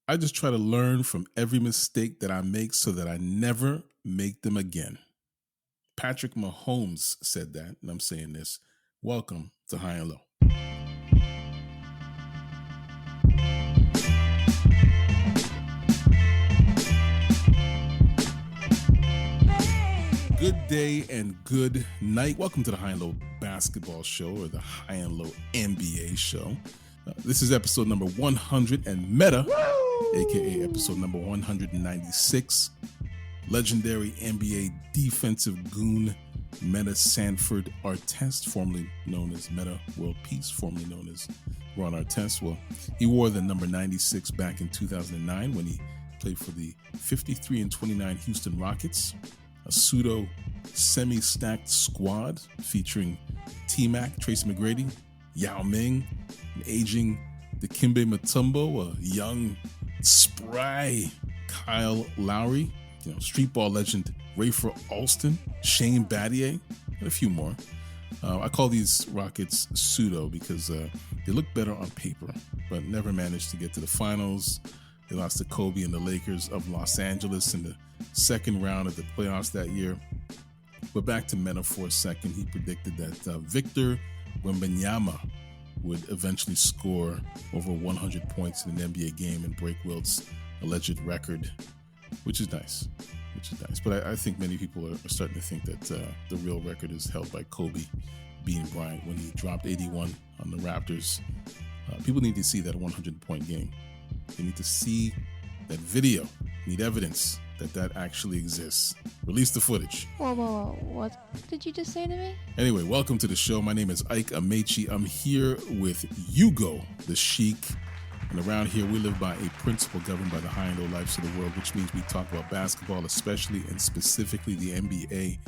I just try to learn from every mistake that I make so that I never make them again. Patrick Mahomes said that, and I'm saying this. Welcome to High and Low. Good day and good night. Welcome to the High and Low Basketball Show, or the High and Low NBA Show. This is episode number 100 and Meta, aka episode number 196. Legendary NBA defensive goon Meta Sanford Artest, formerly known as Meta World Peace, formerly known as Ron Artest. Well, he wore the number 96 back in 2009 when he played for the 53-29 Houston Rockets, a pseudo semi-stacked squad featuring T-Mac, Tracy McGrady, Yao Ming, an aging Dikembe Mutombo, a young, spry Kyle Lowry, streetball legend Rafer Alston, Shane Battier, and a few more. I call these Rockets pseudo because they look better on paper, but never managed to get to the finals. They lost to Kobe and the Lakers of Los Angeles in the second round of the playoffs that year. But back to Meta for a second. He predicted that Victor Wembanyama would eventually score over 100 points in an NBA game and break Wilt's alleged record, which is nice. But I think many people are starting to think that the real record is held by Kobe Bean Bryant when he dropped 81 on the Raptors. People need to see that 100-point game. They need to see that video. Need evidence that actually exists. Release the footage. Whoa. What did you just say to me? Anyway, welcome to the show. My name is Ike Amaechi. I'm here with Ugo, the Sheik. And around here, we live by a principle governed by the high and low lives of the world, which means we talk about basketball, especially and specifically the NBA.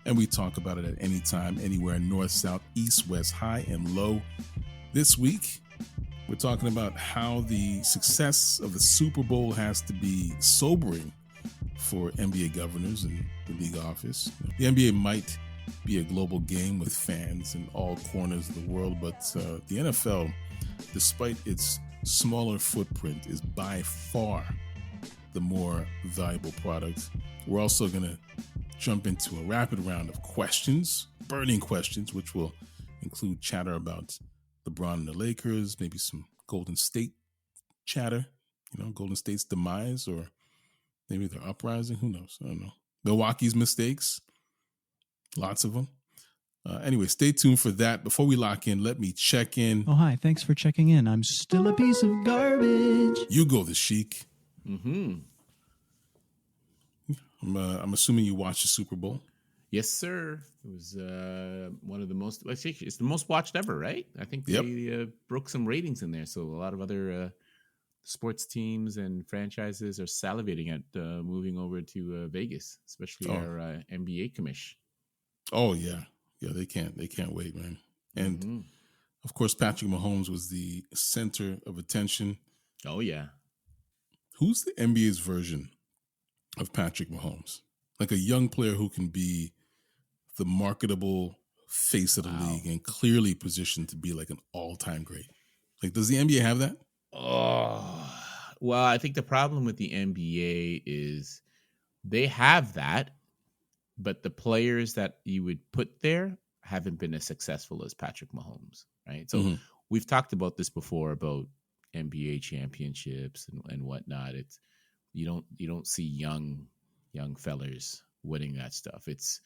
And we talk about it at any time, anywhere, north, south, east, west, high, and low. This week, we're talking about how the success of the Super Bowl has to be sobering for NBA governors and the league office. The NBA might be a global game with fans in all corners of the world, but the NFL, despite its smaller footprint, is by far the more valuable product. We're also going to jump into a rapid round of questions, burning questions, which will include chatter about LeBron and the Lakers, maybe some Golden State chatter, Golden State's demise, or maybe their uprising. Who knows? I don't know. Milwaukee's mistakes, lots of them. Anyway, stay tuned for that. Before we lock in, let me check in. Oh, hi. Thanks for checking in. I'm still a piece of garbage. Ugo, the Sheik. Mm-hmm. I'm assuming you watched the Super Bowl. Yes, sir. It was one of the most. It's the most watched ever, right? I think they broke some ratings in there, so a lot of other sports teams and franchises are salivating at moving over to Vegas, especially our NBA commish. Oh yeah, they can't wait, man. And of course, Patrick Mahomes was the center of attention. Oh yeah. Who's the NBA's version of Patrick Mahomes? Like a young player who can be the marketable face of the league and clearly positioned to be like an all-time great. Like, does the NBA have that? Oh, well, I think the problem with the NBA is they have that, but the players that you would put there haven't been as successful as Patrick Mahomes, right? So we've talked about this before about NBA championships and whatnot. It's you don't see young fellers winning that stuff. It's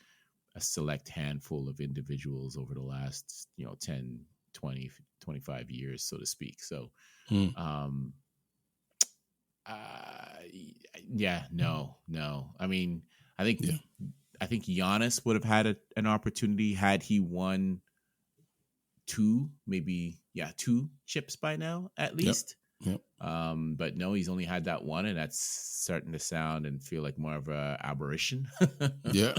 a select handful of individuals over the last 10, 20, 25 years, so to speak. So no. I mean, I think Giannis would have had an opportunity had he won two chips by now at least. Yep. But no, he's only had that one, and that's starting to sound and feel like more of a aberration. Yeah.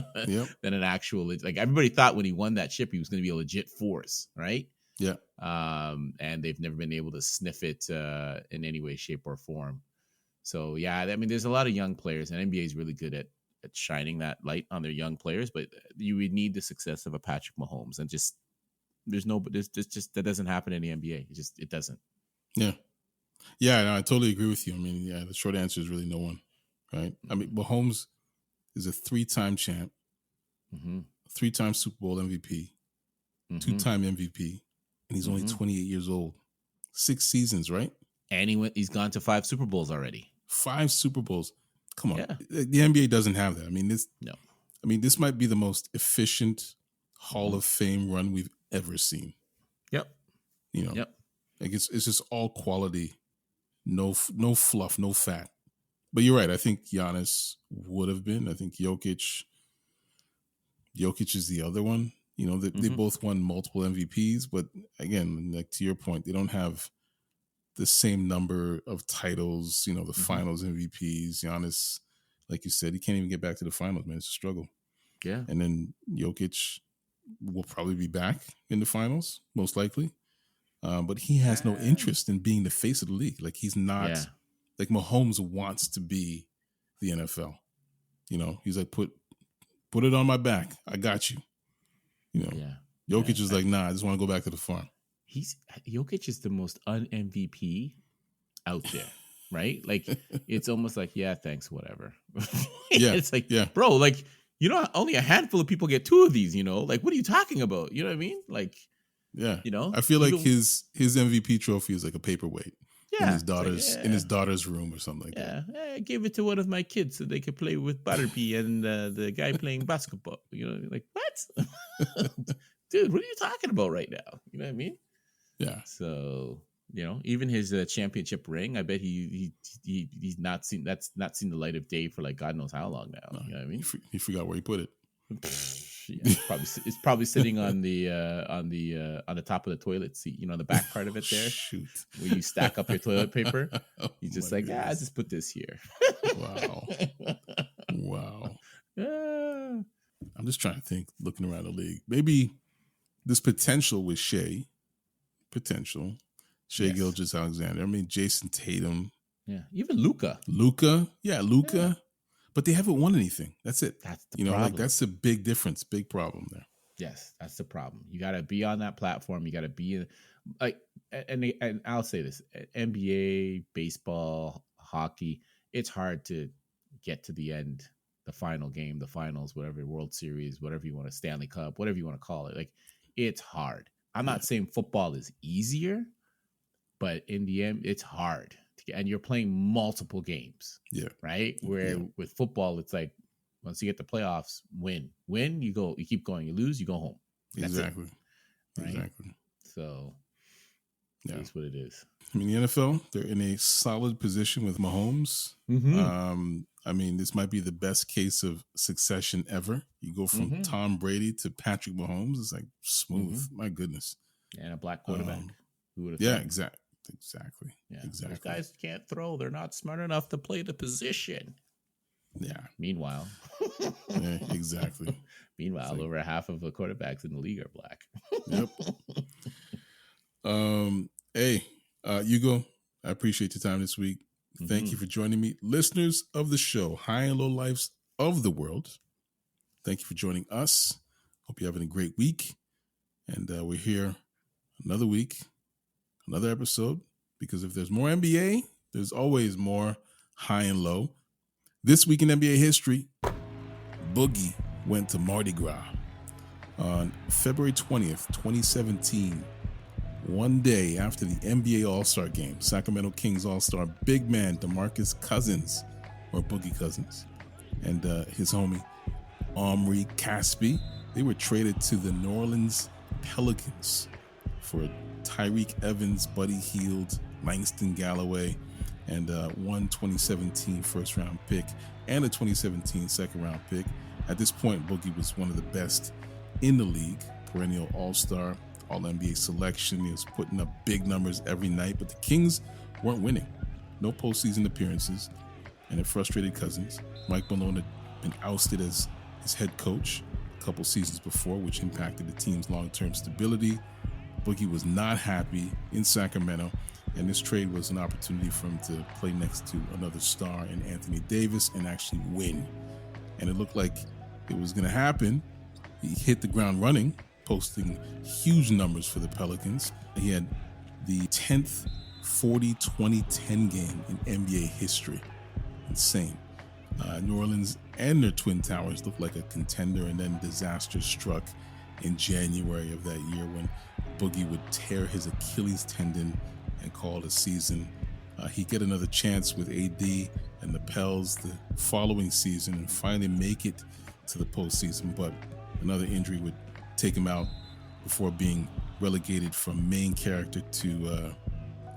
Than an actual, like, everybody thought when he won that chip he was going to be a legit force, right? Yeah. And they've never been able to sniff it in any way, shape, or form. So yeah, I mean, there's a lot of young players, and NBA is really good at shining that light on their young players. But you would need the success of a Patrick Mahomes, and just that doesn't happen in the NBA. It doesn't. Yeah. Yeah, no, I totally agree with you. I mean, yeah, the short answer is really no one, right? I mean, Mahomes is a 3-time champ, Mm-hmm. 3-time Super Bowl MVP, Mm-hmm. 2-time MVP, and he's only 28 years old. 6 seasons, right? And he's gone to 5 Super Bowls already. 5 Super Bowls. Come on, Yeah. the NBA doesn't have that. I mean, No. this might be the most efficient Hall of Fame run we've ever seen. Yep. You know, Yep. like it's just all quality, no fluff, no fat. But you're right. I think Giannis would have been. I think Jokic is the other one. You know, they both won multiple MVPs, but again, like to your point, they don't have the same number of titles. You know, the Finals MVPs. Giannis, like you said, he can't even get back to the finals. Man, it's a struggle. Yeah. And then Jokic will probably be back in the finals, most likely. But he has no interest in being the face of the league. Like he's not. Yeah. Like Mahomes wants to be the NFL. You know, he's like, put it on my back. I got you. You know, Jokic is like, nah, I just want to go back to the farm. Jokic is the most un-MVP out there, right? Like it's almost like, yeah, thanks, whatever. Yeah, it's like, bro, like only a handful of people get 2 of these. You know, like what are you talking about? You know what I mean? Like, you know, I feel like his MVP trophy is like a paperweight. In his daughter's room or something like that. Yeah, I gave it to one of my kids so they could play with Butterby and the guy playing basketball. You know, like what? Dude, what are you talking about right now? You know what I mean? Yeah. So you know, even his championship ring, I bet he's not seen the light of day for like God knows how long now. No, you know what I mean? He forgot where he put it. Yeah, it's probably sitting on the top of the toilet seat, you know, the back part of it there. Shoot. Where you stack up your toilet paper. You're just like, I just put this here. Wow. I'm just trying to think, looking around the league. Maybe this potential with Shea Gilgeous-Alexander. I mean, Jason Tatum. Yeah, even Luka. Yeah. But they haven't won anything. That's it. That's the problem. Like that's a big difference, big problem there. Yes, that's the problem. You got to be on that platform. You got to be like, and I'll say this: NBA, baseball, hockey. It's hard to get to the end, the final game, the finals, whatever, World Series, whatever you want to, Stanley Cup, whatever you want to call it. Like, it's hard. I'm not saying football is easier, but in the end, it's hard. And you're playing multiple games. Yeah. Right? Where with football, it's like once you get the playoffs, win, you go, you keep going, you lose, you go home. That's exactly. It, right? Exactly. So that's what it is. I mean, the NFL, they're in a solid position with Mahomes. I mean, this might be the best case of succession ever. You go from Tom Brady to Patrick Mahomes. It's like smooth. My goodness. And a black quarterback. Who would have thought? Exactly. Yeah, exactly. Those guys can't throw. They're not smart enough to play the position. Yeah. Meanwhile. Exactly. Meanwhile, like, over half of the quarterbacks in the league are black. Hey, Ugo, I appreciate your time this week. Thank you for joining me. Listeners of the show, high and low lives of the world, thank you for joining us. Hope you're having a great week. And we're here another week, another episode, because if there's more NBA, there's always more high and low. This week in NBA history, Boogie went to Mardi Gras on February 20th, 2017. One day after the NBA All-Star game, Sacramento Kings All-Star big man DeMarcus Cousins, or Boogie Cousins, and his homie Omri Caspi, they were traded to the New Orleans Pelicans for Tyreek Evans, Buddy Hield, Langston Galloway, and one 2017 first-round pick and a 2017 second-round pick. At this point, Boogie was one of the best in the league, perennial All-Star, All-NBA selection. He was putting up big numbers every night, but the Kings weren't winning. No postseason appearances, and it frustrated Cousins. Mike Malone had been ousted as his head coach a couple seasons before, which impacted the team's long-term stability. Boogie was not happy in Sacramento, and this trade was an opportunity for him to play next to another star in Anthony Davis and actually win. And it looked like it was going to happen. He hit the ground running, posting huge numbers for the Pelicans. He had the 10th 40, 20, 10 game in NBA history. Insane. New Orleans and their Twin Towers looked like a contender, and then disaster struck in January of that year when Boogie would tear his Achilles tendon and call it a season. He'd get another chance with AD and the Pels the following season and finally make it to the postseason, but another injury would take him out before being relegated from main character to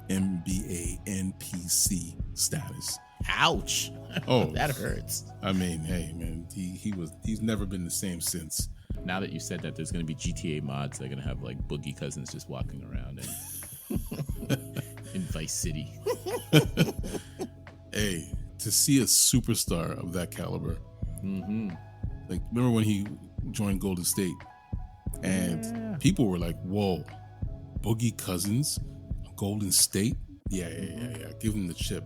NBA NPC status. Ouch. Oh, that hurts. I mean, hey man, he's never been the same since. Now that you said that, there's going to be GTA mods. They're going to have like Boogie Cousins just walking around and in Vice City. Hey, to see a superstar of that caliber, like remember when he joined Golden State, and people were like, "Whoa, Boogie Cousins, Golden State? Yeah, give him the chip."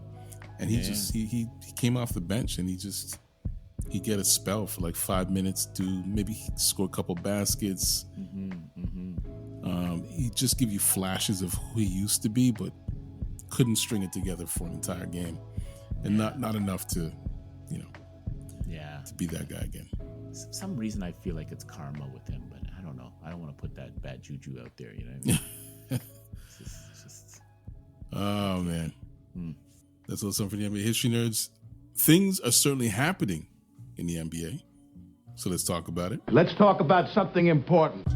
And he just he came off the bench and he get a spell for like 5 minutes to maybe score a couple baskets. He just give you flashes of who he used to be, but couldn't string it together for an entire game, and not enough to, to be that guy again. For some reason I feel like it's karma with him, but I don't know. I don't want to put that bad juju out there. You know what I mean? it's just... Oh man. That's all something for the NBA history nerds. Things are certainly happening in the NBA. So let's talk about it. Let's talk about something important.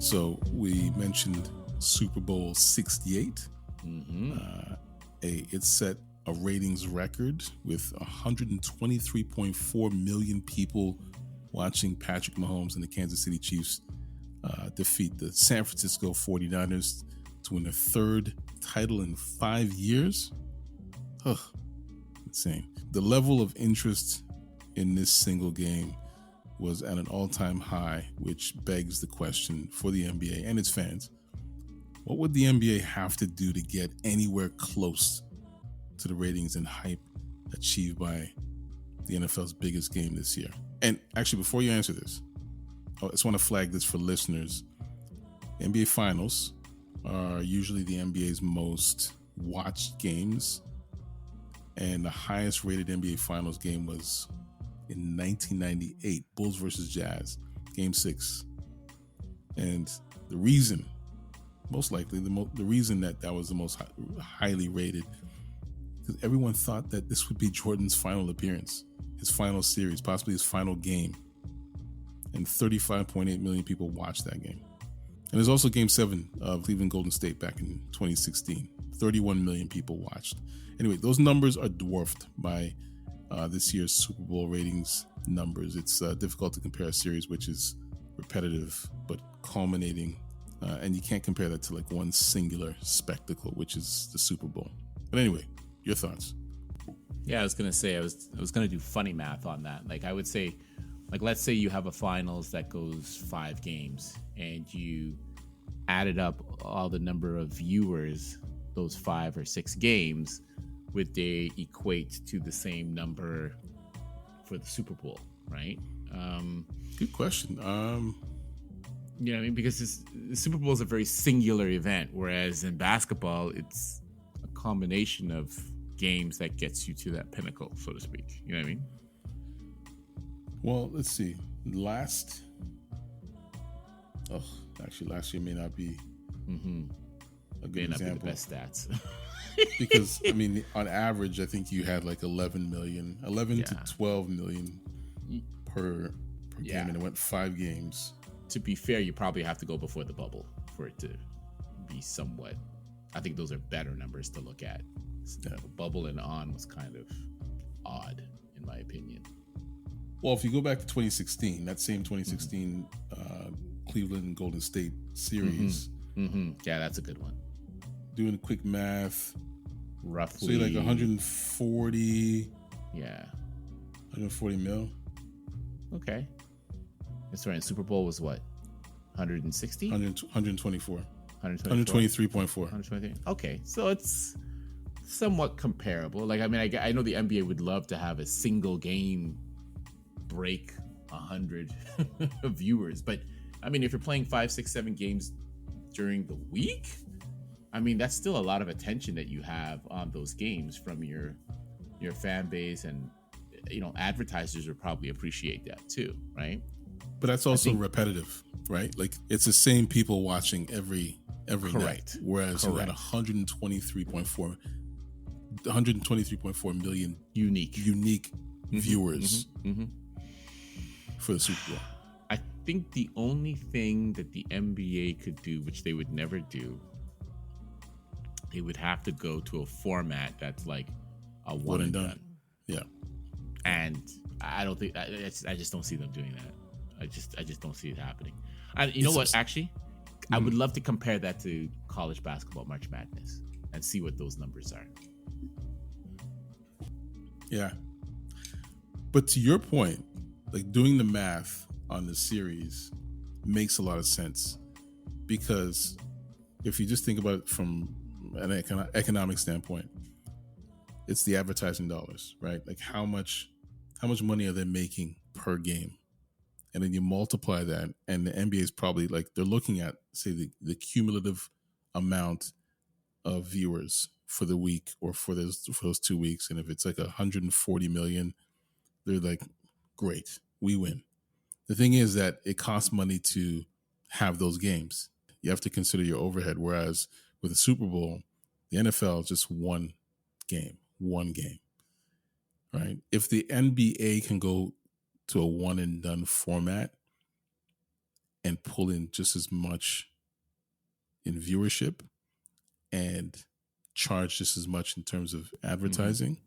So we mentioned Super Bowl 68. It set a ratings record with 123.4 million people watching Patrick Mahomes and the Kansas City Chiefs defeat the San Francisco 49ers to win their third title in 5 years. Insane. The level of interest in this single game was at an all-time high, which begs the question for the NBA and its fans: what would the NBA have to do to get anywhere close to the ratings and hype achieved by the NFL's biggest game this year? And actually, before you answer this, I just want to flag this for listeners. NBA Finals are usually the NBA's most watched games, and the highest rated NBA Finals game was in 1998, Bulls versus Jazz, Game 6. And the reason, most likely, the reason that was the most highly rated, because everyone thought that this would be Jordan's final appearance, his final series, possibly his final game. And 35.8 million people watched that game. And there's also Game 7 of Cleveland Golden State back in 2016. 31 million people watched. Anyway, those numbers are dwarfed by this year's Super Bowl ratings numbers. It's difficult to compare a series which is repetitive but culminating, and you can't compare that to like one singular spectacle, which is the Super Bowl. But anyway, your thoughts? Yeah, I was gonna say I was gonna do funny math on that. Like I would say, like let's say you have a finals that goes 5 games, and you added up all the number of viewers those 5 or 6 games, would they equate to the same number for the Super Bowl, right? Good question. You know what I mean? Because the Super Bowl is a very singular event, whereas in basketball, it's a combination of games that gets you to that pinnacle, so to speak. You know what I mean? Well, let's see. Last year may not be a good example. May not be the best stats. Because, I mean, on average, I think you had like 11 to 12 million per game, and it went 5 games. To be fair, you probably have to go before the bubble for it to be somewhat. I think those are better numbers to look at. The bubble and on was kind of odd, in my opinion. Well, if you go back to 2016, that same 2016 Cleveland and Golden State series. Yeah, that's a good one. Doing quick math, roughly. so you're like 140. Yeah. 140 mil. Okay. That's right. And Super Bowl was what? 160? 124. 123.4. 123. Okay. So it's somewhat comparable. Like, I mean, I know the NBA would love to have a single game break 100 viewers, but I mean, if you're playing 5, 6, 7 games during the week, I mean, that's still a lot of attention that you have on those games from your fan base, and advertisers would probably appreciate that too, right? But that's also repetitive, right? Like it's the same people watching every night. Whereas you had 123.4 million unique viewers for the Super Bowl. I think the only thing that the NBA could do, which they would never do, they would have to go to a format that's like a one and done. Yeah. And I don't think I just don't see them doing that. I just don't see it happening. You know what? Actually, I would love to compare that to college basketball March Madness and see what those numbers are. Yeah. But to your point, like doing the math on the series makes a lot of sense, because if you just think about it from an economic standpoint, it's the advertising dollars, right? Like how much money are they making per game? And then you multiply that, and the NBA is probably like, they're looking at, say, the cumulative amount of viewers for the week or for those 2 weeks. And if it's like 140 million, they're like, great, we win. The thing is that it costs money to have those games. You have to consider your overhead. Whereas with the Super Bowl, the NFL is just one game, right? If the NBA can go to a one and done format and pull in just as much in viewership and charge just as much in terms of advertising,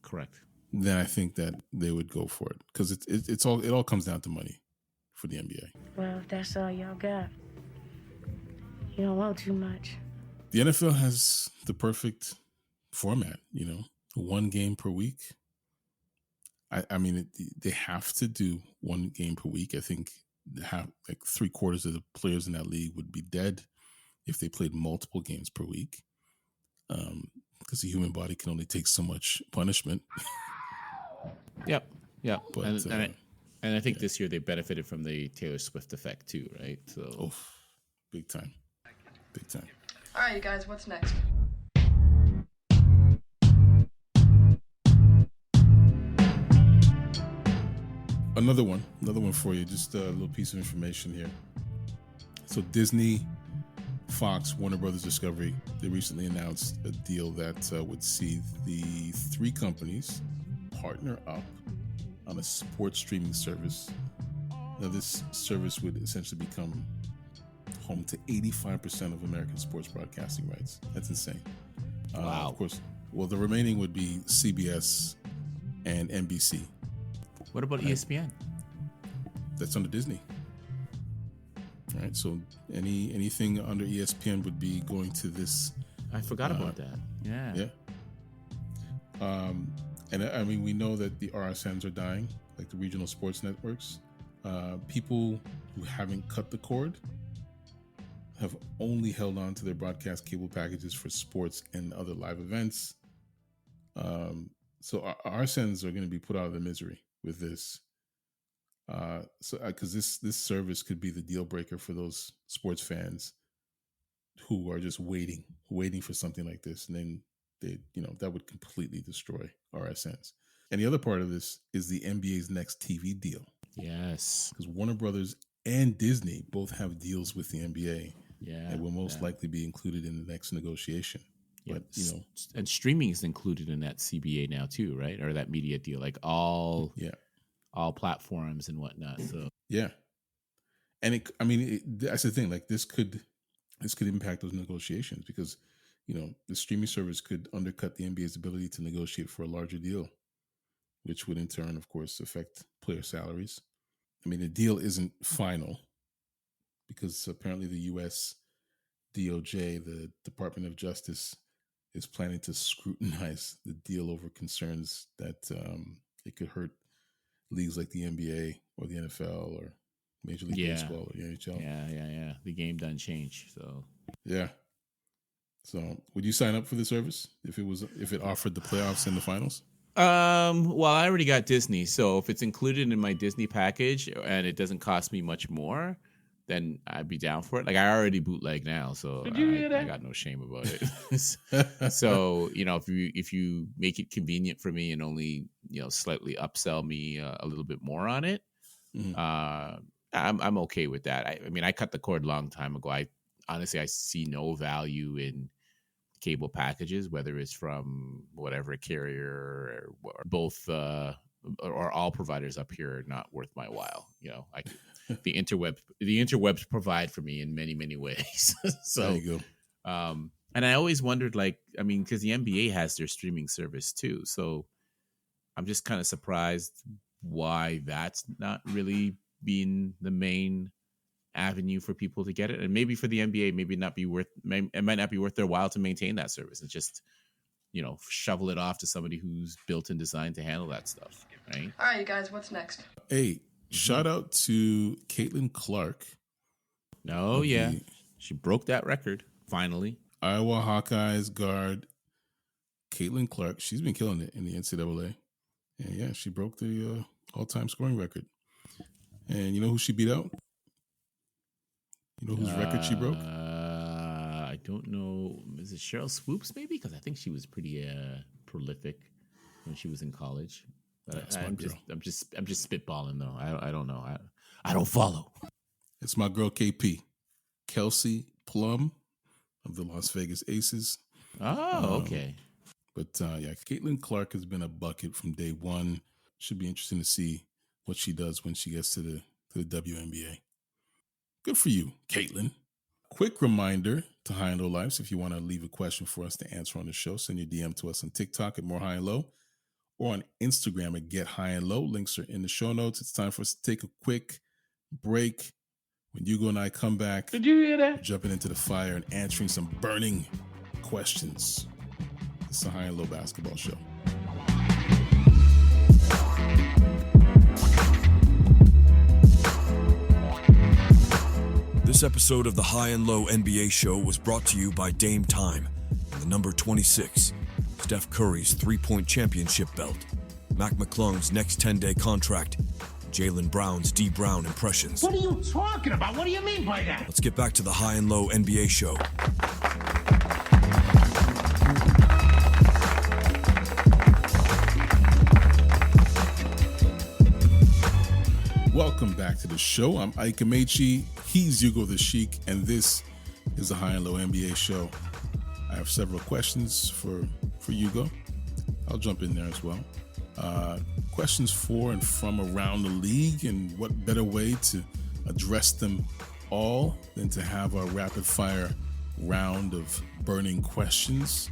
correct, then I think that they would go for it, because it all comes down to money for the NBA. Well, if that's all y'all got, you don't want too much. The NFL has the perfect format, one game per week. I mean, they have to do one game per week. I think like 3/4 of the players in that league would be dead if they played multiple games per week, because the human body can only take so much punishment. Yep. But, and I think this year they benefited from the Taylor Swift effect too, right? So, big time. All right, you guys, what's next? Another one for you. Just a little piece of information here. So Disney, Fox, Warner Brothers Discovery, they recently announced a deal that would see the three companies partner up on a sports streaming service. Now, this service would essentially become home to 85% of American sports broadcasting rights. That's insane. Wow. Of course. Well, the remaining would be CBS and NBC. What about ESPN? That's under Disney. All right. So anything under ESPN would be going to this. I forgot about that. Yeah. And I mean, we know that the RSNs are dying, like the regional sports networks. People who haven't cut the cord have only held on to their broadcast cable packages for sports and other live events. So RSNs are going to be put out of their misery with this. Because this service could be the deal breaker for those sports fans who are just waiting for something like this, and then that would completely destroy RSNs. And the other part of this is the NBA's next TV deal. Yes, because Warner Brothers and Disney both have deals with the NBA. Yeah, and will most likely be included in the next negotiation. Yeah, but and streaming is included in that CBA now too, right? Or that media deal, like all platforms and whatnot. So and that's the thing. Like this could impact those negotiations, because the streaming service could undercut the NBA's ability to negotiate for a larger deal, which would in turn, of course, affect player salaries. I mean, the deal isn't final, because apparently the U.S. DOJ, the Department of Justice, is planning to scrutinize the deal over concerns that it could hurt leagues like the NBA or the NFL or Major League Baseball or the NHL. Yeah. The game doesn't change. So So would you sign up for the service if it offered the playoffs and the finals? Well, I already got Disney, so if it's included in my Disney package and it doesn't cost me much more, then I'd be down for it. Like I already bootleg now, so I got no shame about it. So if you make it convenient for me and only slightly upsell me a little bit more on it, I'm okay with that. I mean, I cut the cord a long time ago. I see no value in cable packages, whether it's from whatever carrier or both or all providers up here are not worth my while. The interwebs provide for me in many ways. So there you go. And I always wondered, because the NBA has their streaming service too. So I'm just kind of surprised why that's not really been the main avenue for people to get it. And maybe for the NBA, it might not be worth their while to maintain that service and just shovel it off to somebody who's built and designed to handle that stuff, right? All right, you guys, what's next? Hey, shout out to Caitlin Clark. Oh, yeah. She broke that record, finally. Iowa Hawkeyes guard Caitlin Clark. She's been killing it in the NCAA. And yeah, she broke the all-time scoring record. And you know who she beat out? You know whose record she broke? I don't know. Is it Cheryl Swoops, maybe? Because I think she was pretty prolific when she was in college. But I'm just spitballing though. I don't know. I don't follow. It's my girl KP, Kelsey Plum of the Las Vegas Aces. Oh, okay. But Caitlin Clark has been a bucket from day one. Should be interesting to see what she does when she gets to the WNBA. Good for you, Caitlin. Quick reminder to High and Low Lives, if you want to leave a question for us to answer on the show, send your DM to us on TikTok at More High and Low or on Instagram at Get High and Low. Links are in the show notes. It's time for us to take a quick break. When Ugo and I come back, Did you hear that? we're jumping into the fire and answering some burning questions. It's a High and Low basketball show. This episode of the High and Low NBA show was brought to you by Dame Time and the number 26, Steph Curry's three-point championship belt, Mac McClung's next 10-day contract, Jaylen Brown's D. Brown impressions. What are you talking about? What do you mean by that? Let's get back to the High and Low NBA show. Welcome back to the show. I'm Ike and Amaechi. He's Ugo the Sheik, and this is the High and Low NBA show. I have several questions for Ugo. I'll jump in there as well. Questions for and from around the league, and what better way to address them all than to have our rapid fire round of burning questions.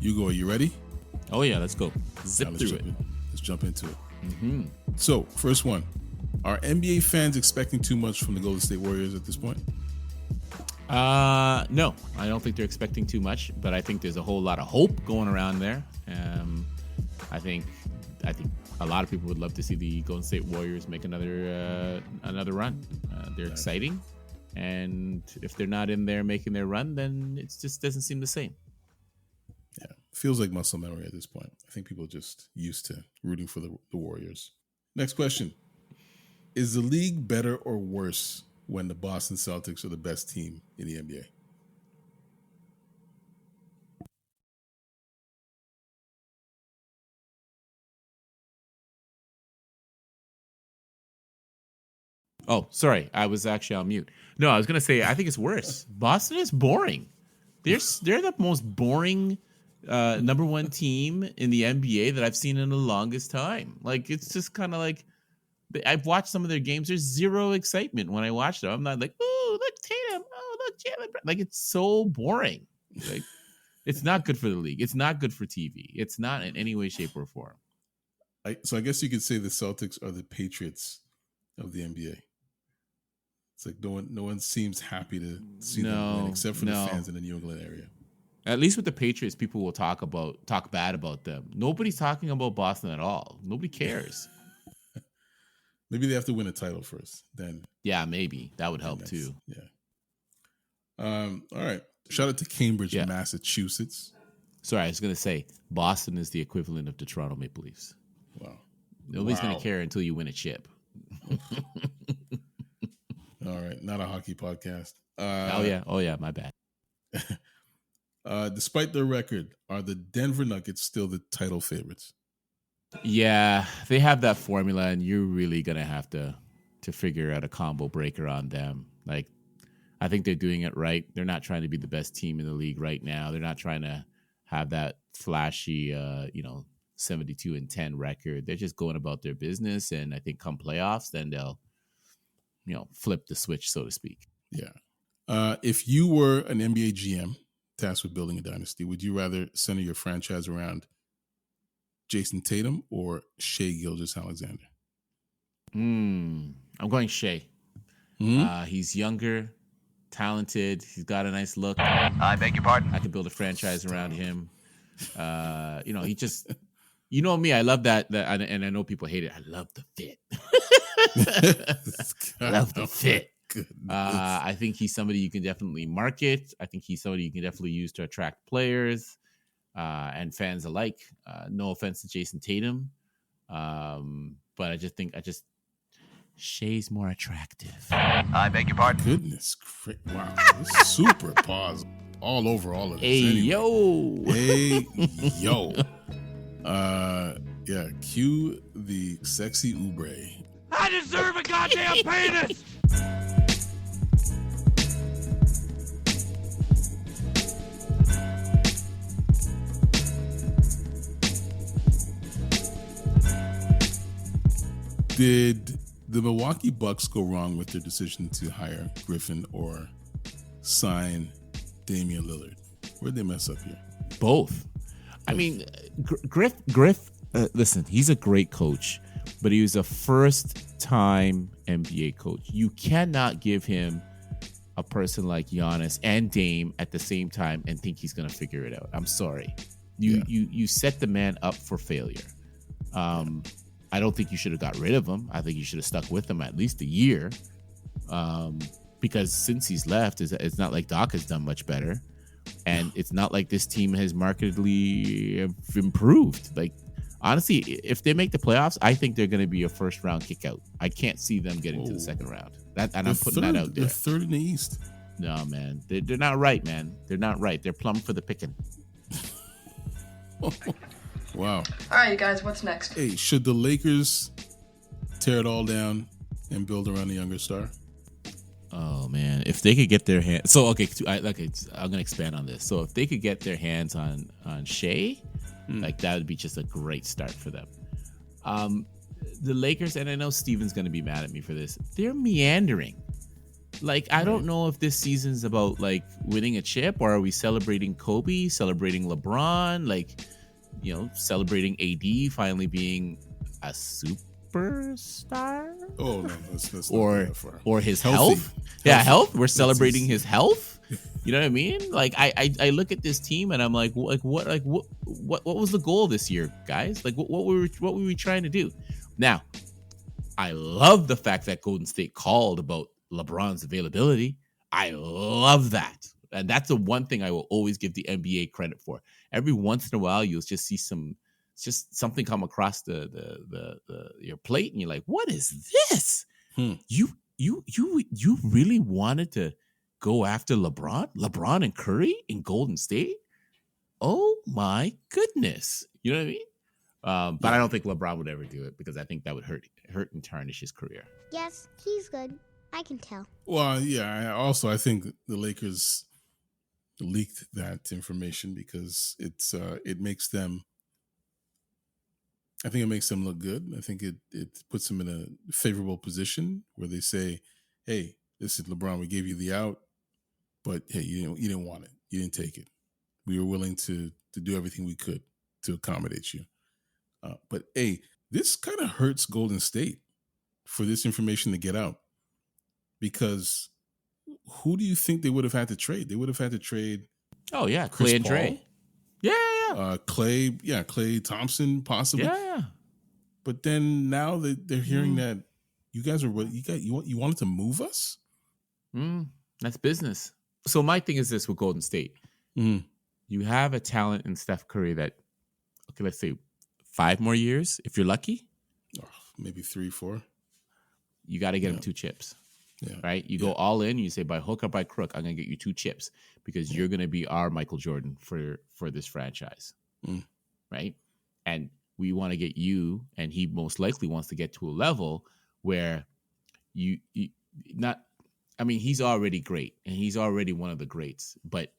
Ugo, are you ready? Oh yeah, let's go. Zip through it. Let's jump into it. So, first one. Are NBA fans expecting too much from the Golden State Warriors at this point? No, I don't think they're expecting too much, but I think there's a whole lot of hope going around there. I think a lot of people would love to see the Golden State Warriors make another run. They're exciting, and if they're not in there making their run, then it just doesn't seem the same. Yeah, feels like muscle memory at this point. I think people are just used to rooting for the Warriors. Next question. Is the league better or worse when the Boston Celtics are the best team in the NBA? Oh, sorry. I was actually on mute. No, I was going to say, I think it's worse. Boston is boring. They're the most boring number one team in the NBA that I've seen in the longest time. Like, it's just kind of like, I've watched some of their games. There's zero excitement when I watch them. I'm not like, oh, look, Tatum. Oh, look, Jalen. Like, it's so boring. Like, it's not good for the league. It's not good for TV. It's not in any way, shape, or form. So I guess you could say the Celtics are the Patriots of the NBA. It's like no one seems happy to see them win, except for the fans in the New England area. At least with the Patriots, people will talk bad about them. Nobody's talking about Boston at all. Nobody cares. Maybe they have to win a title first. Then yeah, maybe that would help too. Yeah. All right. Shout out to Cambridge, Massachusetts. Sorry, I was going to say Boston is the equivalent of the Toronto Maple Leafs. Wow. Nobody's going to care until you win a chip. All right, not a hockey podcast. Oh yeah, my bad. Despite their record, are the Denver Nuggets still the title favorites? Yeah, they have that formula, and you're really gonna have to figure out a combo breaker on them. Like, I think they're doing it right. They're not trying to be the best team in the league right now. They're not trying to have that flashy, 72-10 record. They're just going about their business, and I think come playoffs, then they'll, flip the switch, so to speak. Yeah. If you were an NBA GM tasked with building a dynasty, would you rather center your franchise around Jason Tatum or Shai Gilgeous-Alexander? I'm going Shai. Mm-hmm. He's younger, talented. He's got a nice look. I beg your pardon? I could build a franchise around him. He just, me. I love that, and I know people hate it. I love the fit. I love the fit. I think he's somebody you can definitely market. I think he's somebody you can definitely use to attract players and fans alike. No offense to Jason Tatum, but I just think Shai's more attractive. I beg your pardon? Goodness, wow, this is super pause all over all of this. Hey yo. Yeah, cue the sexy Oubre. I deserve a goddamn penis! Did the Milwaukee Bucks go wrong with their decision to hire Griffin or sign Damian Lillard? Where'd they mess up here? Both. I mean, Griff. Listen, he's a great coach, but he was a first-time NBA coach. You cannot give him a person like Giannis and Dame at the same time and think he's going to figure it out. I'm sorry. You set the man up for failure. I don't think you should have got rid of him. I think you should have stuck with him at least a year, because since he's left, it's not like Doc has done much better, and it's not like this team has markedly improved. Like, honestly, if they make the playoffs, I think they're going to be a first round kick out. I can't see them getting to the second round. I'm putting that out there. They're third in the East. No, man, they're not right, man. They're not right. They're plumb for the picking. Wow. All right, you guys, what's next? Hey, should the Lakers tear it all down and build around a younger star? Oh man, if they could get their hands, I'm gonna expand on this. So if they could get their hands on Shai, like that would be just a great start for them. The Lakers, and I know Steven's gonna be mad at me for this, they're meandering. Like, I don't know if this season's about like winning a chip, or are we celebrating Kobe, celebrating LeBron, like, celebrating AD finally being a superstar. Oh no, that's or his healthy. health. Yeah, health. We're celebrating his health. You know what I mean? Like, I look at this team and I'm like, what was the goal this year, guys? Like, what were we trying to do? Now, I love the fact that Golden State called about LeBron's availability. I love that. And that's the one thing I will always give the NBA credit for. Every once in a while, you'll just see something come across your plate, and you're like, "What is this? You really wanted to go after LeBron and Curry in Golden State? Oh my goodness!" You know what I mean? But I don't think LeBron would ever do it, because I think that would hurt and tarnish his career. Yes, he's good. I can tell. Well, yeah. I think the Lakers leaked that information because it makes them. I think it makes them look good. I think it puts them in a favorable position where they say, "Hey, this is LeBron. We gave you the out, but hey, you didn't want it. You didn't take it. We were willing to do everything we could to accommodate you." But hey, this kind of hurts Golden State for this information to get out, because who do you think they would have had to trade? They would have had to trade. Oh yeah, Chris Clay and Paul. Dre. Yeah. Clay Thompson, possibly. Yeah. But then now they're hearing that you guys are you wanted to move us. That's business. So my thing is this with Golden State: you have a talent in Steph Curry that, okay, let's say 5 more years if you're lucky. Maybe 3, 4. You got to get him 2 chips. Yeah. Right? You go all in. You say, by hook or by crook, I'm gonna get you 2 chips because you're gonna be our Michael Jordan for this franchise, right? And we want to get you, and he most likely wants to get to a level where you not. I mean, he's already great, and he's already one of the greats. But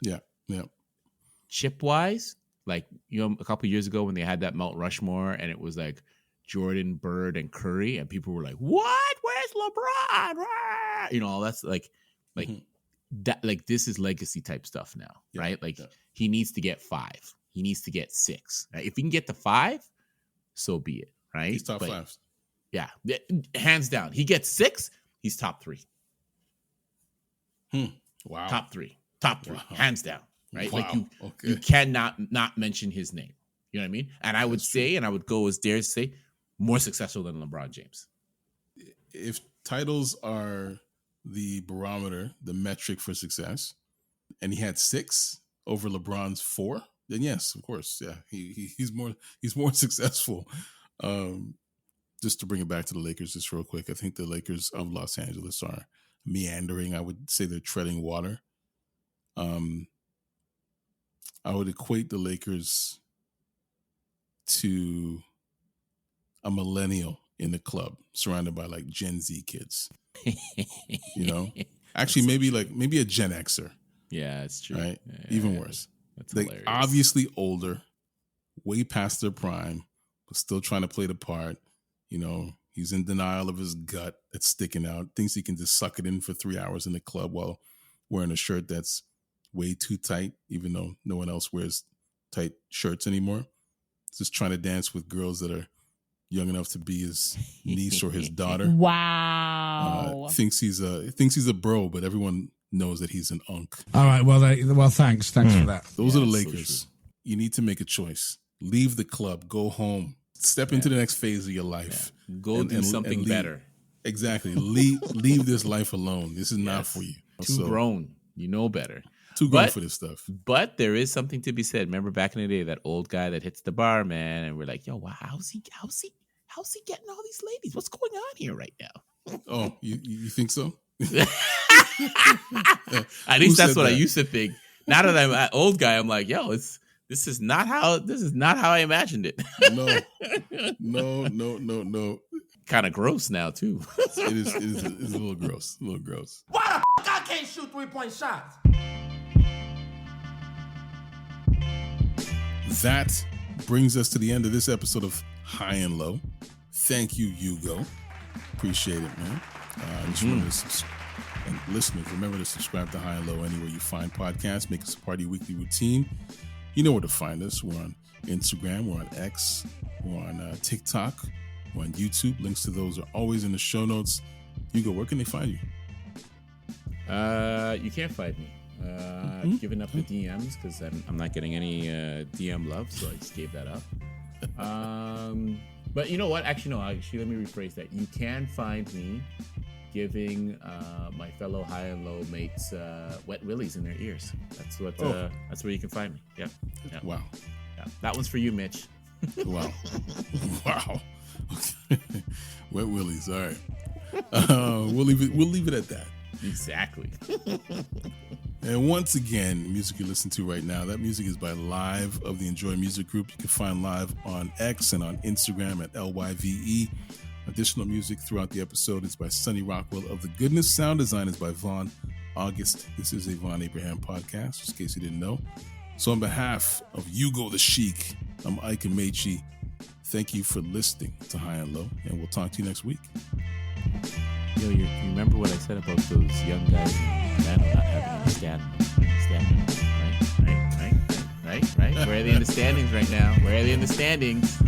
chip wise, like, you know, a couple of years ago when they had that Mount Rushmore, and it was like Jordan, Bird, and Curry, and people were like, "What? Where's LeBron?" Rah! You know, that's like that. Like, this is legacy type stuff now, right? Like, he needs to get 5. He needs to get 6. Right? If he can get to 5, so be it. Right? He's top 5. Yeah, hands down. He gets 6. He's top 3. Wow. Top 3, wow. Hands down. Right? Wow. Like, you cannot not mention his name. You know what I mean? And I would say, and I would go as dare to say, more successful than LeBron James. If titles are the barometer, the metric for success, and he had 6 over LeBron's 4, then yes, of course, yeah, he's more successful. Just to bring it back to the Lakers, just real quick, I think the Lakers of Los Angeles are meandering. I would say they're treading water. I would equate the Lakers to a millennial in the club surrounded by like Gen Z kids. You know, actually maybe a Gen Xer. Yeah, it's true. Right? Yeah, even worse. That's like hilarious. Obviously older, way past their prime, but still trying to play the part. You know, he's in denial of his gut that's sticking out, thinks he can just suck it in for 3 hours in the club while wearing a shirt that's way too tight, even though no one else wears tight shirts anymore. Just trying to dance with girls that are young enough to be his niece or his daughter. Wow. Thinks he's a bro, but everyone knows that he's an unk. All right. Well, thanks for that. Those are the Lakers. You need to make a choice. Leave the club. Go home. Step into the next phase of your life. Yeah. Go do something better. Exactly. Leave this life alone. This is not for you. Too grown. You know better. Too grown for this stuff. But there is something to be said. Remember back in the day, that old guy that hits the bar, man, and we're like, yo, wow, how's he getting all these ladies? What's going on here right now? Oh, you think so? At least that's what I used to think. Now that I'm an old guy, I'm like, yo, this is not how I imagined it. No. Kind of gross now too. It is a little gross. Why the fuck I can't shoot 3-point shots? That brings us to the end of this episode of High and Low. Thank you, Ugo. Appreciate it, man. Just remember and listeners, remember to subscribe to High and Low anywhere you find podcasts. Make us a part of your weekly routine. You know where to find us. We're on Instagram. We're on X. We're on TikTok. We're on YouTube. Links to those are always in the show notes. Ugo, where can they find you? You can't find me. I've given up the DMs because I'm not getting any DM love, so I just gave that up. But you know what? Actually, let me rephrase that. You can find me giving my fellow high and low mates wet willies in their ears. That's where you can find me. Yeah. Wow. Yeah. That one's for you, Mitch. Wow. Wet willies. All right. We'll leave it at that. Exactly. And once again, the music you listen to right now, that music is by Live of the Enjoy Music Group. You can find Live on X and on Instagram at LYVE. Additional music throughout the episode is by Sonny Rockwell of The Goodness. Sound design is by Vaughn August. This is a Vaughn Abraham podcast, just in case you didn't know. So on behalf of Ugo the Sheik, I'm Ike and Amaechi. Thank you for listening to High and Low, and we'll talk to you next week. Yo, you remember what I said about those young guys in Atlanta not having any stamina? Right? Where are they in the standings right now? Where are they in the standings?